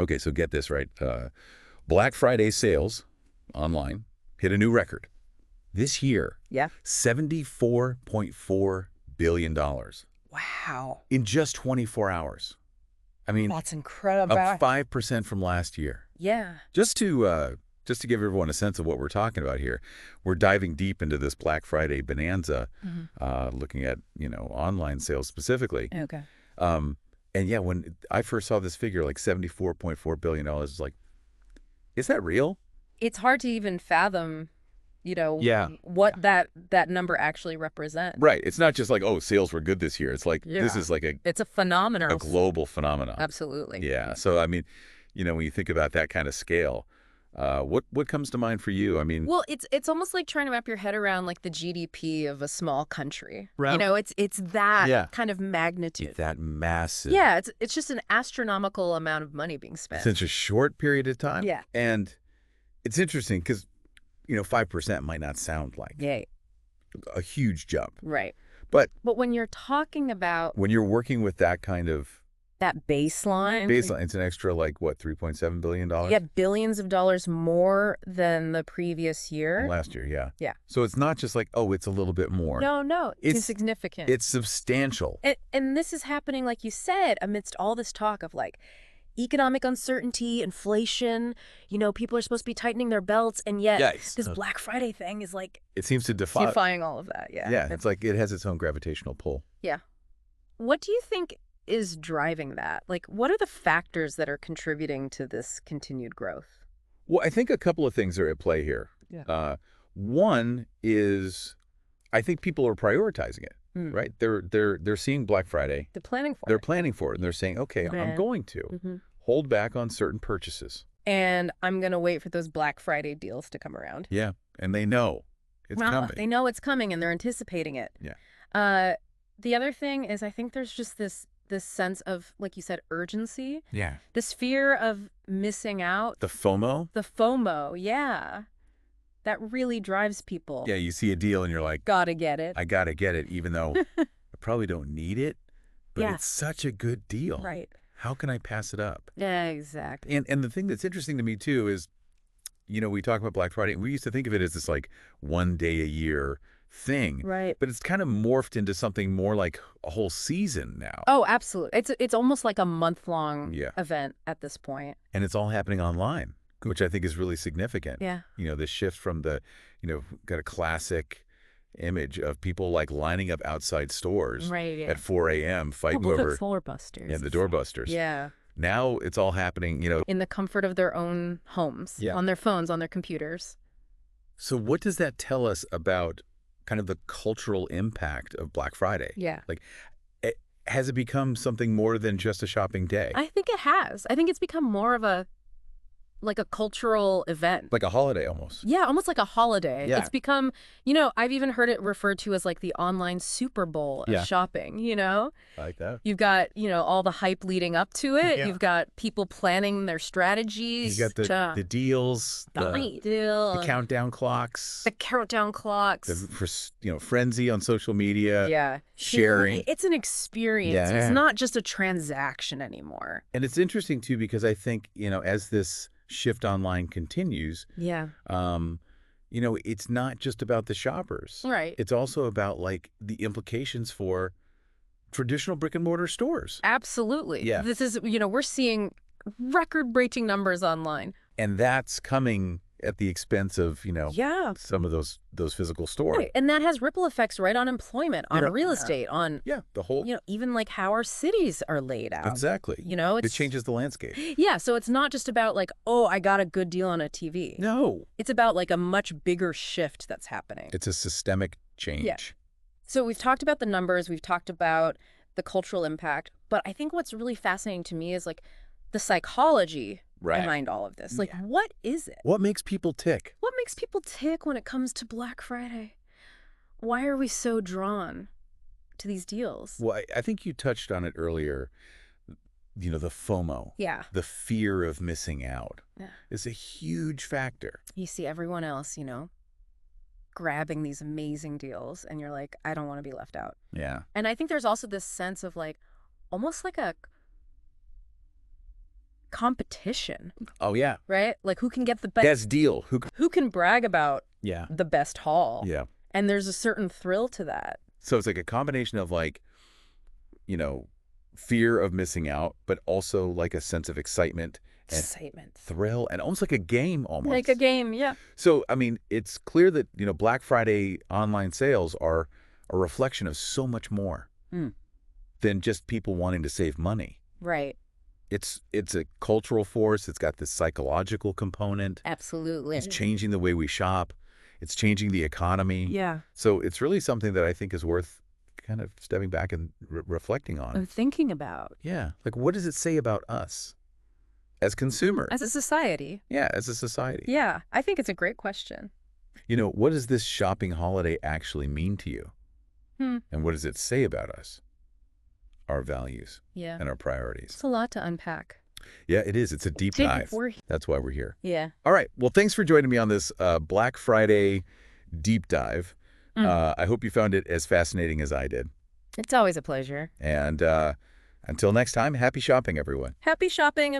Okay, so get this right. Black Friday sales online hit a new record. This year, Yeah. $74.4 billion Wow. in just 24 hours. I mean, That's incredible. up 5% from last year. Yeah. Just to give everyone a sense of what we're talking about here, we're diving deep into this Black Friday bonanza, looking at, online sales specifically. Okay. And yeah, when I first saw this figure, like $74.4 billion, it's like, is that real? It's hard to even fathom, Yeah. what that number actually represents. Right. It's not just like, oh, sales were good this year. It's like, this is like It's a phenomenon. a global phenomenon. Absolutely. Yeah. So, I mean, when you think about that kind of scale, what comes to mind for you? I mean, Well, it's almost like trying to wrap your head around like the GDP of a small country. Right. It's that kind of magnitude. it's that massive. Yeah, it's just an astronomical amount of money being spent. Since a short period of time. Yeah. And it's interesting because, 5% might not sound like Yay. a huge jump. Right. But when you're talking about when you're working with that kind of that baseline, it's an extra, like, what, $3.7 billion? yeah, billions of dollars more than the previous year. Last year, yeah. Yeah. So it's not just like, oh, it's a little bit more. No, it's significant. It's substantial. And this is happening, like you said, amidst all this talk of like economic uncertainty, inflation. People are supposed to be tightening their belts, and yet this Black Friday thing is like It seems to defying all of that. Yeah. Yeah, it's like it has its own gravitational pull. Yeah. What do you think is driving that? Like, what are the factors that are contributing to this continued growth? Well, I think a couple of things are at play here. Yeah. One is, I think people are prioritizing it, right? They're seeing Black Friday. They're planning for They're it. planning for it, and they're saying, okay, I'm going to hold back on certain purchases. And I'm going to wait for those Black Friday deals to come around. Yeah, and they know it's coming. They know it's coming, and they're anticipating it. Yeah. The other thing is, I think there's just this sense of, like you said, urgency. Yeah. This fear of missing out. The FOMO? The FOMO, yeah. That really drives people. Yeah, you see a deal and you're like, gotta get it. I gotta get it, even though I probably don't need it, but it's such a good deal. Right. How can I pass it up? Yeah, exactly. And the thing that's interesting to me, too, is, we talk about Black Friday, and we used to think of it as this, like, one day a year thing. Right. But it's kind of morphed into something more like a whole season now. Oh, absolutely. It's almost like a month-long event at this point. And it's all happening online, which I think is really significant. Yeah. The shift from the, got a classic image of people like lining up outside stores at 4 a.m. fighting over the doorbusters. Yeah, the doorbusters. Yeah. Now it's all happening, in the comfort of their own homes, on their phones, on their computers. So what does that tell us about kind of the cultural impact of Black Friday? Yeah. Like, has it become something more than just a shopping day? I think it has. I think it's become more of a cultural event. Like a holiday almost. Yeah, almost like a holiday. Yeah. It's become, I've even heard it referred to as like the online Super Bowl of shopping, I like that. You've got, all the hype leading up to it. Yeah. You've got people planning their strategies. You got the deals, the countdown clocks. The countdown clocks. The frenzy on social media. Yeah. Sharing. It's an experience. Yeah. It's not just a transaction anymore. And it's interesting, too, because I think, as this shift online continues, it's not just about the shoppers. Right. It's also about, like, the implications for traditional brick and mortar stores. Absolutely. Yeah. This is, we're seeing record-breaking numbers online. And that's coming at the expense of, some of those physical stores. Right. And that has ripple effects right on employment, on real estate, on, the whole, even like how our cities are laid out. Exactly. It changes the landscape. Yeah. So it's not just about like, oh, I got a good deal on a TV. No. It's about like a much bigger shift that's happening. It's a systemic change. Yeah. So we've talked about the numbers, we've talked about the cultural impact, but I think what's really fascinating to me is like the psychology behind all of this. Like, what is it? What makes people tick? What makes people tick when it comes to Black Friday? Why are we so drawn to these deals? Well, I think you touched on it earlier. The FOMO. Yeah. The fear of missing out is a huge factor. You see everyone else, grabbing these amazing deals, and you're like, I don't want to be left out. Yeah. And I think there's also this sense of like, almost like a competition. Oh, yeah. Right? Like, who can get the Best deal. Who can brag about Yeah. the best haul? Yeah. And there's a certain thrill to that. So it's like a combination of like, fear of missing out, but also like a sense of excitement and thrill and almost like a game almost. Like a game, yeah. So, I mean, it's clear that, Black Friday online sales are a reflection of so much more than just people wanting to save money. Right. It's a cultural force. It's got this psychological component. Absolutely. It's changing the way we shop. It's changing the economy. Yeah. So it's really something that I think is worth kind of stepping back and reflecting on. Of thinking about. Yeah. Like, what does it say about us as consumers? As a society. Yeah, as a society. Yeah. I think it's a great question. What does this shopping holiday actually mean to you? And what does it say about us? Our values and our priorities. It's a lot to unpack. Yeah, it is. It's a deep dive. That's why we're here. Yeah. All right. Well, thanks for joining me on this Black Friday deep dive. I hope you found it as fascinating as I did. It's always a pleasure. And until next time, happy shopping, everyone. Happy shopping.